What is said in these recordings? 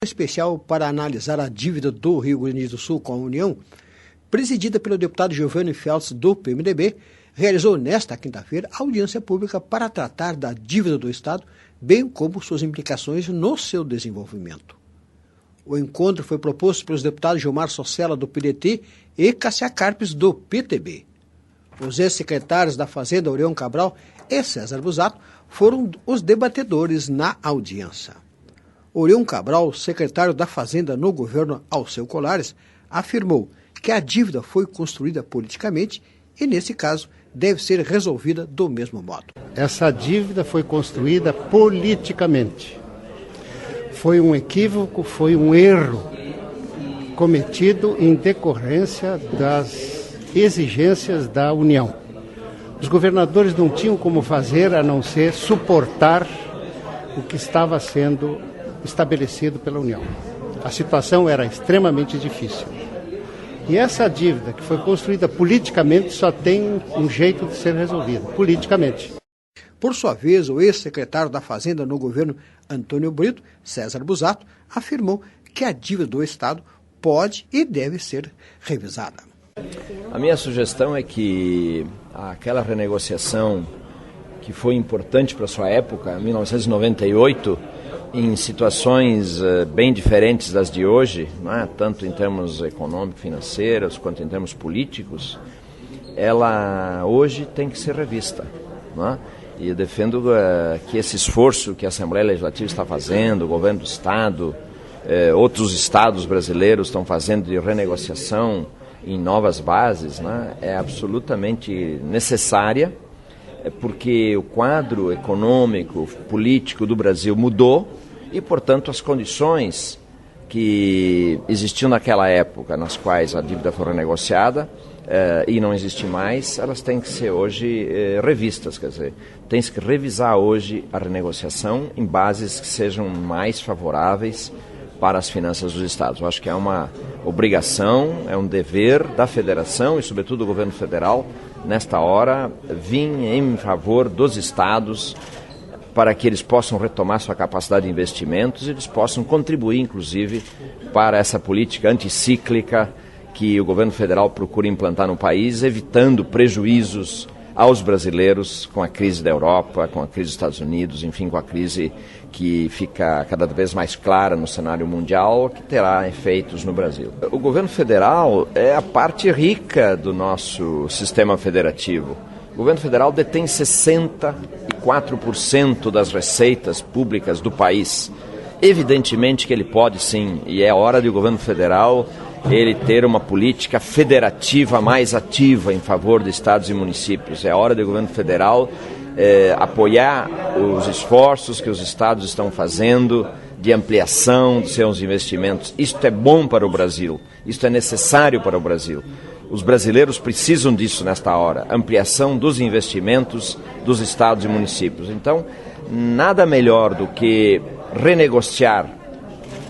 Especial para analisar a dívida do Rio Grande do Sul com a União, presidida pelo deputado Giovanni Feltz, do PMDB, realizou nesta quinta-feira audiência pública para tratar da dívida do Estado, bem como suas implicações no seu desenvolvimento. O encontro foi proposto pelos deputados Gilmar Sossella, do PDT, e Cássia Carpes, do PTB. Os ex-secretários da Fazenda, Orion Cabral e César Busato, foram os debatedores na audiência. Orion Cabral, secretário da Fazenda no governo Alceu Colares, afirmou que a dívida foi construída politicamente e, nesse caso, deve ser resolvida do mesmo modo. Essa dívida foi construída politicamente. Foi um equívoco, foi um erro cometido em decorrência das exigências da União. Os governadores não tinham como fazer a não ser suportar o que estava sendo estabelecido pela União. A situação era extremamente difícil. E essa dívida que foi construída politicamente só tem um jeito de ser resolvida, politicamente. Por sua vez, o ex-secretário da Fazenda no governo Antônio Brito, César Busato, afirmou que a dívida do Estado pode e deve ser revisada. A minha sugestão é que aquela renegociação que foi importante para a sua época, 1998, em situações bem diferentes das de hoje, né, tanto em termos econômicos, financeiros, quanto em termos políticos, ela hoje tem que ser revista, né? E eu defendo que esse esforço que a Assembleia Legislativa está fazendo, o governo do Estado, outros estados brasileiros estão fazendo de renegociação em novas bases, né, é absolutamente necessária, porque o quadro econômico, político do Brasil mudou e, portanto, as condições que existiam naquela época, nas quais a dívida foi renegociada, e não existe mais, elas têm que ser hoje revistas, quer dizer, tem-se que revisar hoje a renegociação em bases que sejam mais favoráveis para as finanças dos estados. Eu acho que é uma obrigação, é um dever da federação e, sobretudo, do governo federal, nesta hora, vir em favor dos estados para que eles possam retomar sua capacidade de investimentos e eles possam contribuir, inclusive, para essa política anticíclica que o governo federal procura implantar no país, evitando prejuízos aos brasileiros com a crise da Europa, com a crise dos Estados Unidos, enfim, com a crise que fica cada vez mais clara no cenário mundial, que terá efeitos no Brasil. O governo federal é a parte rica do nosso sistema federativo. O governo federal detém 64% das receitas públicas do país. Evidentemente que ele pode sim, e é hora de o governo federal ele ter uma política federativa mais ativa em favor de estados e municípios. É hora do governo federal apoiar os esforços que os estados estão fazendo de ampliação dos seus investimentos. Isto é bom para o Brasil, isto é necessário para o Brasil. Os brasileiros precisam disso nesta hora, ampliação dos investimentos dos estados e municípios. Então, nada melhor do que renegociar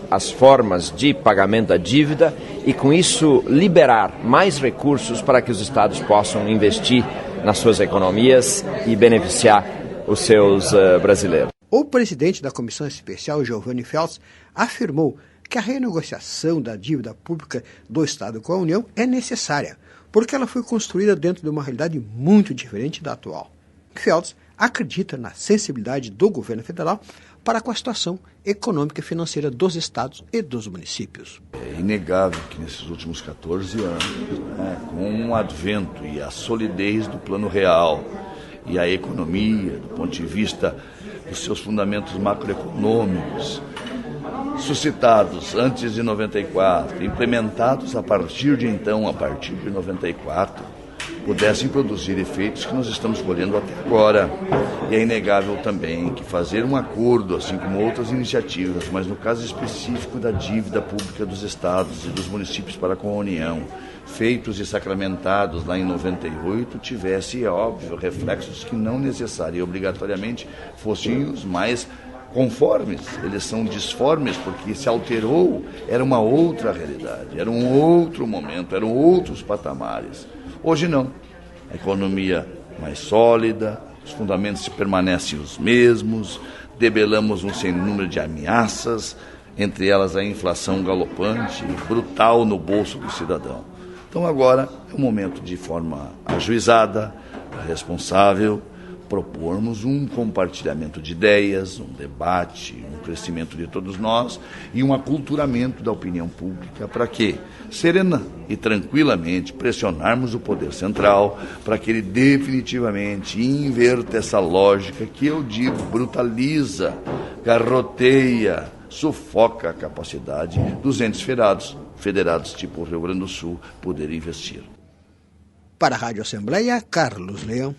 as formas de pagamento da dívida e, com isso, liberar mais recursos para que os estados possam investir nas suas economias e beneficiar os seus brasileiros. O presidente da Comissão Especial, Giovanni Feltz, afirmou que a renegociação da dívida pública do Estado com a União é necessária, porque ela foi construída dentro de uma realidade muito diferente da atual. Feltz acredita na sensibilidade do governo federal para com a situação econômica e financeira dos estados e dos municípios. É inegável que nesses últimos 14 anos, com o advento e a solidez do Plano Real e a economia, do ponto de vista dos seus fundamentos macroeconômicos, suscitados antes de 94, implementados a partir de então, a partir de 94, pudessem produzir efeitos que nós estamos colhendo até agora. E é inegável também que fazer um acordo, assim como outras iniciativas, mas no caso específico da dívida pública dos estados e dos municípios para com a União, feitos e sacramentados lá em 98, tivesse, é óbvio, reflexos que não necessariamente e obrigatoriamente fossem os mais conformes. Eles são disformes porque se alterou, era uma outra realidade, era um outro momento, eram outros patamares. Hoje não. A economia mais sólida, os fundamentos permanecem os mesmos, debelamos um sem número de ameaças, entre elas a inflação galopante e brutal no bolso do cidadão. Então agora é o momento de forma ajuizada, responsável, propormos um compartilhamento de ideias, um debate, um crescimento de todos nós e um aculturamento da opinião pública para que, serena e tranquilamente, pressionarmos o poder central para que ele definitivamente inverta essa lógica que eu digo brutaliza, garroteia, sufoca a capacidade dos entes federados tipo o Rio Grande do Sul poder investir. Para a Rádio Assembleia, Carlos Leão.